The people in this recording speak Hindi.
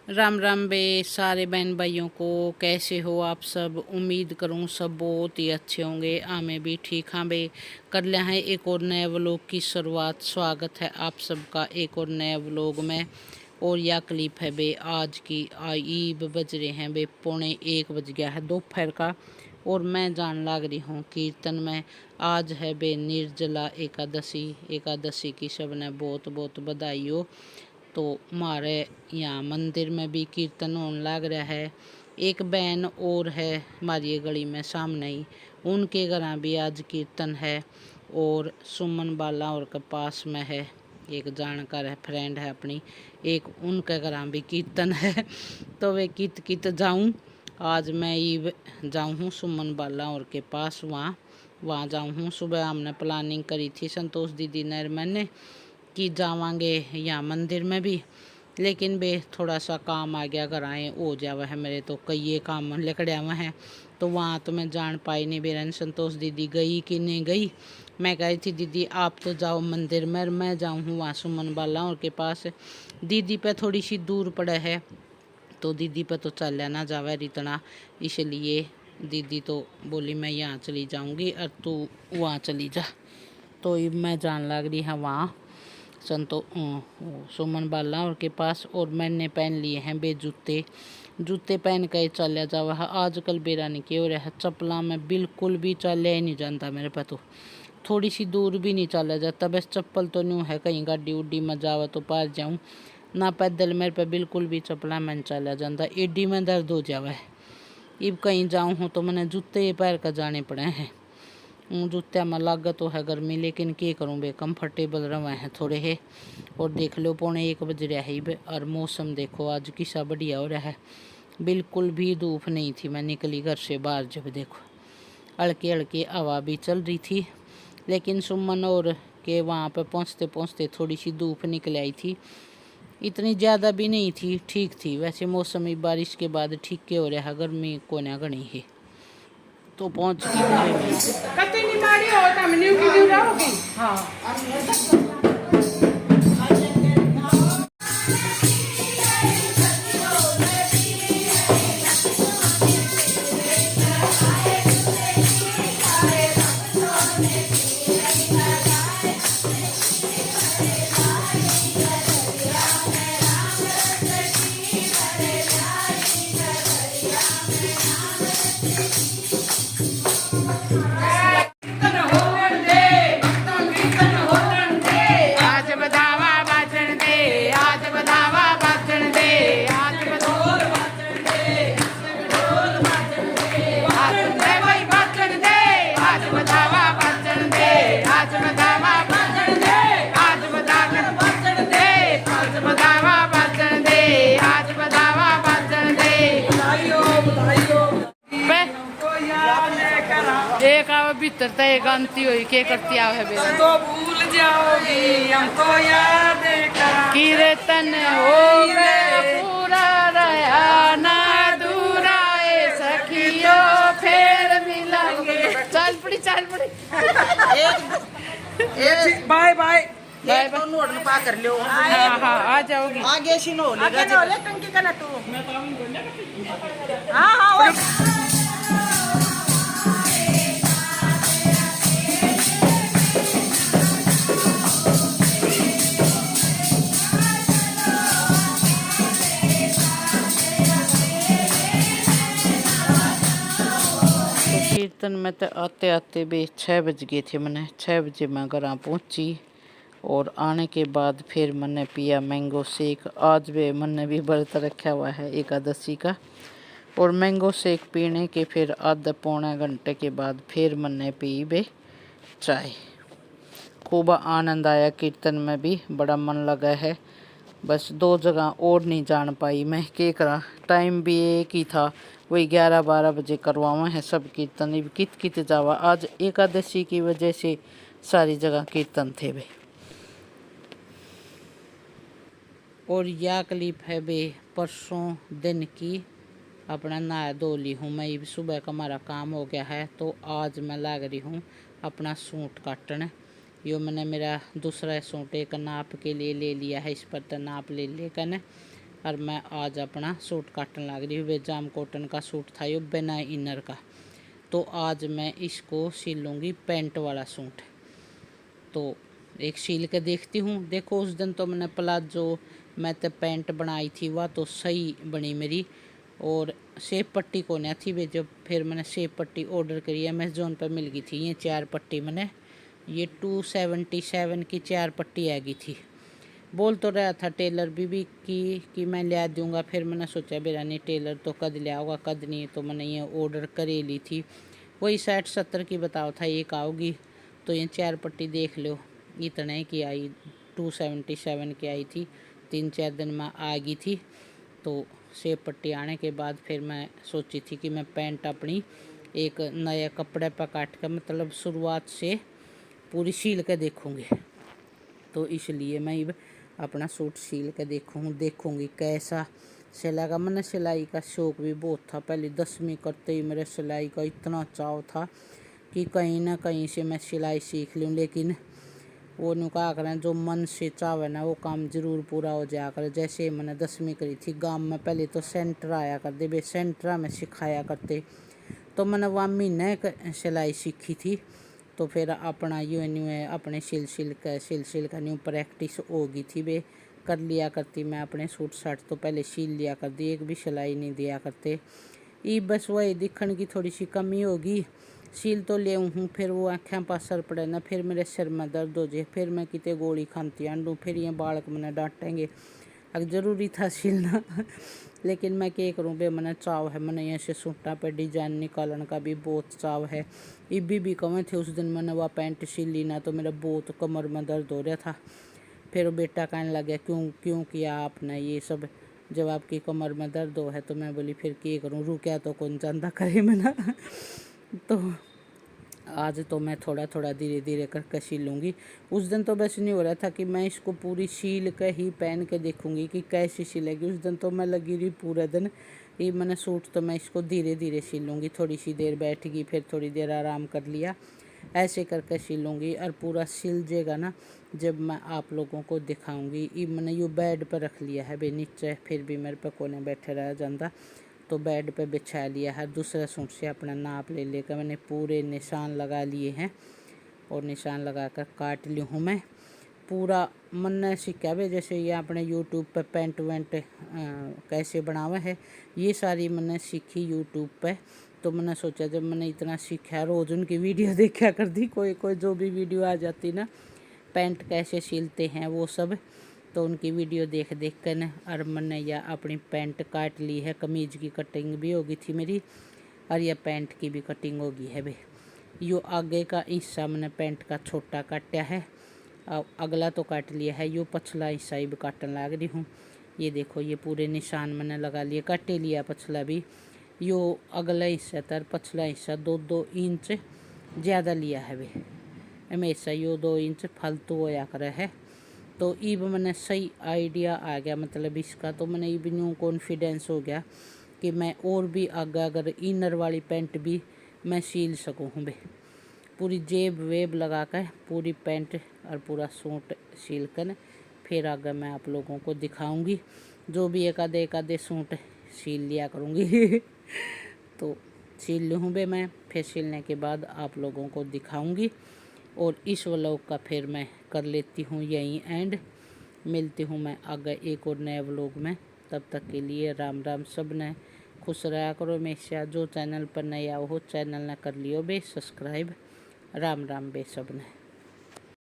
राम राम बे सारे बहन भाइयों को। कैसे हो आप सब? उम्मीद करूँ सब बहुत ही अच्छे होंगे। हमें भी ठीक हाँ बे। कर लिया है एक और नए व्लॉग की शुरुआत। स्वागत है आप सबका एक और नए व्लॉग में। और यह क्लिप है बे आज की। ईब बज रहे हैं बे 1:45 बज गया है दोपहर का। और मैं जान लग रही हूँ कीर्तन में। आज है बे निर्जला एकादशी। एकादशी की सब ने बहुत बहुत बधाई हो। तो हमारे यहाँ मंदिर में भी कीर्तन होने लग रहा है। एक बहन और है हमारी गली में सामने ही, उनके घर भी आज कीर्तन है। और सुमन बाला और के पास में है एक जानकार है, फ्रेंड है अपनी, एक उनके घर भी कीर्तन है। तो वे कित कित जाऊँ। आज मैं ये जाऊँ हूँ सुमन बाला और के पास, वहाँ जाऊँ हूँ। सुबह हमने प्लानिंग करी थी संतोष दीदी ने मैंने कि जावांगे यहाँ मंदिर में भी, लेकिन बे थोड़ा सा काम आ गया, घर आए हो जावा है मेरे तो कई काम लकड़िया हुआ हैं। तो वहाँ तो मैं जान पाई नहीं बेरन संतोष दीदी गई कि नहीं गई। मैं कही थी दीदी आप तो जाओ मंदिर में, मैं जाऊँ हूँ वहाँ सुमन बाला और के पास। दीदी पे थोड़ी सी दूर पड़े है, तो दीदी पे तो चल ना जावे इतना, इसलिए दीदी तो बोली मैं यहाँ चली जाऊँगी और तू वहाँ चली जा। तो मैं जान लग रही है वहाँ सुमन बाला और के पास। और मैंने पहन लिए हैं बे जूते। जूते पहन कर चलिया जावा है। आजकल बेरा नहीं क्यों रहा है, चप्पला में बिल्कुल भी चलिया ही नहीं जाता मेरे पे। तो थोड़ी सी दूर भी नहीं चला जाता, बस चप्पल तो न्यू है, कहीं गाड़ी उड्डी में जावा तो पार जाऊँ ना। पैदल मेरे पे बिल्कुल भी चप्पला में नहीं चला जाता, एडी में दर्द हो जावा है। इब कहीं जाऊँ हूँ तो मैंने जूते पैर कर जाने पड़े हैं। जूत्या में लागत तो है गर्मी, लेकिन क्या करूँ बे, कंफर्टेबल रहे हैं थोड़े है। और देख लो 1:45 बज रहा है बे, और मौसम देखो आज किसा बढ़िया हो रहा है। बिल्कुल भी धूप नहीं थी, मैं निकली घर से बाहर जब देखो हल्की हल्की हवा भी चल रही थी। लेकिन सुमन और के वहाँ पर पहुँचते पहुँचते थोड़ी सी धूप निकल आई थी, इतनी ज़्यादा भी नहीं थी, ठीक थी। वैसे मौसम बारिश के बाद ठीक के हो रहा है, गर्मी को ना घनी है। तो पहुँच गई। एक आवे भीतर तो एक अंती हुई के करती आवे बे तो भूल जाओगी हम तो याद कीर्तन हो गए पूरा रहा ना दूरा सखियो फिर मिलेंगे। चल पड़ी एक बाय बाय बाय तो नोट में पा कर लो। हाँ हाँ आ जाओगी आगे सिनो ले टंकी का ना तू। हाँ हाँ कीर्तन में तो आते आते भी 6 बज गए थे। मैंने 6 बजे मैं घर पहुँची और आने के बाद फिर मैंने पिया मैंगो शेक। आज भी मैंने भी व्रत रखा हुआ है एकादशी का, और मैंगो शेक पीने के फिर आधे पौने घंटे के बाद फिर मैंने पी बे चाय। खूब आनंद आया कीर्तन में भी, बड़ा मन लगा है। बस 2 जगह और नहीं जान पाई मैं, क्या करा, टाइम भी एक ही था, वही 11-12 बजे करवावा है सब कीर्तन। कित कित जावा, आज एकादशी की वजह से सारी जगह कीर्तन थे बे। और यह क्लिप है बे परसों दिन की। अपना नहा धो ली हूँ मैं, सुबह का हमारा काम हो गया है। तो आज मैं लग रही हूँ अपना सूट काटने। यो मैंने मेरा दूसरा सूट एक नाप के लिए ले लिया है, इस पर तो नाप ले लेकर और मैं आज अपना सूट काटने लग रही हूँ। वे जाम कॉटन का सूट था ये बिना इनर का। तो आज मैं इसको सिल लूँगी पैंट वाला सूट। तो एक सिल के देखती हूँ। देखो उस दिन तो मैंने प्लाजो मैं तो पैंट बनाई थी, वह तो सही बनी मेरी, और शेप पट्टी को नहीं थी वे। जब फिर मैंने शेप पट्टी ऑर्डर करी अमेज़ोन पर मिल गई थी ये 4 पट्टी। मैंने ये 277 की 4 पट्टी आ गई थी। बोल तो रहा था टेलर भी कि मैं ले दूँगा। फिर मैंने सोचा बेरा नहीं, टेलर तो कद ले आओगा कद नहीं, तो मैंने ये ऑर्डर करे ली थी। वही 60-70 की बताओ था एक आओगी। तो ये 4 पट्टी देख लो इतने की आई, 277 की आई थी। 3-4 दिन में आ गई थी। तो शेप पट्टी आने के बाद फिर मैं सोची थी कि मैं पैंट अपनी एक नए कपड़े पर काट कर मतलब शुरुआत से पूरी सील के देखूँगी। तो इसलिए मैं अब अपना सूट सील के देखूँगी कैसा सिलेगा। मैंने सिलाई का शौक़ भी बहुत था पहले। 10वीं करते ही मेरे सिलाई का इतना चाव था कि कहीं ना कहीं से मैं सिलाई सीख लूँ। लेकिन वो नु कहा करें जो मन से चाव है ना वो काम ज़रूर पूरा हो जाया करे। जैसे मैंने 10वीं करी थी गांव में, पहले तो सेंटर आया करते वे सेंटर में सिखाया करते। तो मैंने वहाँ महीने सिलाई सीखी थी। तो फिर अपना यूँ न्यू अपने सिल का न्यू प्रैक्टिस हो गई थी वे कर लिया करती। मैं अपने सूट साट तो पहले सिल लिया करती, एक भी सिलाई नहीं दिया करते। ये बस वही दिखने की थोड़ी सी कमी होगी। सील तो ले हूँ, फिर वो आँखें पर असर पड़े ना, फिर मेरे सिर में दर्द हो जाए, फिर मैं कितने गोली खाती आंडू, फिर ये बालक मैंने डांटेंगे। अब ज़रूरी था सिलना लेकिन मैं क्या करूँ बे, मैंने चाव है। मैंने ऐसे सूटा पे डिजाइन निकालने का भी बहुत चाव है। इबी भी कमें थे उस दिन मैंने वह पैंट सिली ना तो मेरा बहुत कमर में दर्द हो रहा था। फिर वो बेटा कहने लगा क्यों किया आपने ये सब, जब आपकी कमर में दर्द हो है। तो मैं बोली फिर क्या करूँ, रुकिया तो कौन जानता करे मैं ना तो आज तो मैं थोड़ा थोड़ा धीरे धीरे करके सिलूँगी। उस दिन तो बस नहीं हो रहा था कि मैं इसको पूरी सील के ही पहन के देखूँगी कि कैसी सिलेगी। उस दिन तो मैं लगी रही पूरे दिन। ये मैंने सूट तो मैं इसको धीरे धीरे सिलूँगी। थोड़ी सी देर बैठगी, फिर थोड़ी देर आराम कर लिया, ऐसे करके सिलूँगी। और पूरा सिल जाएगा ना जब मैं आप लोगों को दिखाऊँगी। ये मैंने यू बेड पर रख लिया है बे नीचे, फिर भी मेरे पे कोने बैठे रह जाता। तो बेड पे बिछा लिया है। दूसरा सूट से अपना नाप ले लेकर मैंने पूरे निशान लगा लिए हैं और निशान लगा कर काट ली हूँ मैं पूरा। मन ने सीखा भी जैसे ये अपने यूट्यूब पे पेंट वेंट कैसे बनावा है, ये सारी मैंने सीखी यूट्यूब पे। तो मैंने सोचा जब मैंने इतना सीखा रोज़ उनकी वीडियो देखा कर दी, कोई जो भी वीडियो आ जाती ना पैंट कैसे सिलते हैं वो सब, तो उनकी वीडियो देख कर न और मैंने यह अपनी पैंट काट ली है। कमीज की कटिंग भी होगी थी मेरी और यह पैंट की भी कटिंग होगी है भाई। यो आगे का हिस्सा मैंने पैंट का छोटा काटा है, अगला तो काट लिया है। यो पछला हिस्सा ही भी काटने लग रही हूँ। ये देखो ये पूरे निशान मैंने लगा लिए, काटे लिया पछला भी। यो अगला हिस्सा तर पछला हिस्सा 2-2 इंच ज़्यादा लिया है भाई। हमेशा यो 2 इंच फालतू होया करे है। तो इब मैंने सही आइडिया आ गया मतलब इसका। तो मैंने इब न्यू कॉन्फिडेंस हो गया कि मैं और भी आगे अगर इनर वाली पैंट भी मैं सिल सकूँ हूँ भाई। पूरी जेब वेब लगा कर पूरी पैंट और पूरा सूट सिल कर फिर आगे मैं आप लोगों को दिखाऊंगी। जो भी एक आधे सूट सिल लिया करूँगी तो सिल लूँ भाई मैं, फिर सिलने के बाद आप लोगों को दिखाऊंगी। और इस व्लॉग का फिर मैं कर लेती हूँ यहीं एंड। मिलती हूँ मैं आगे एक और नए व्लॉग में। तब तक के लिए राम राम। सब ने खुश रहा करो हमेशा। जो चैनल पर नया हो चैनल ने कर लियो बे सब्सक्राइब। राम राम बे सब ने।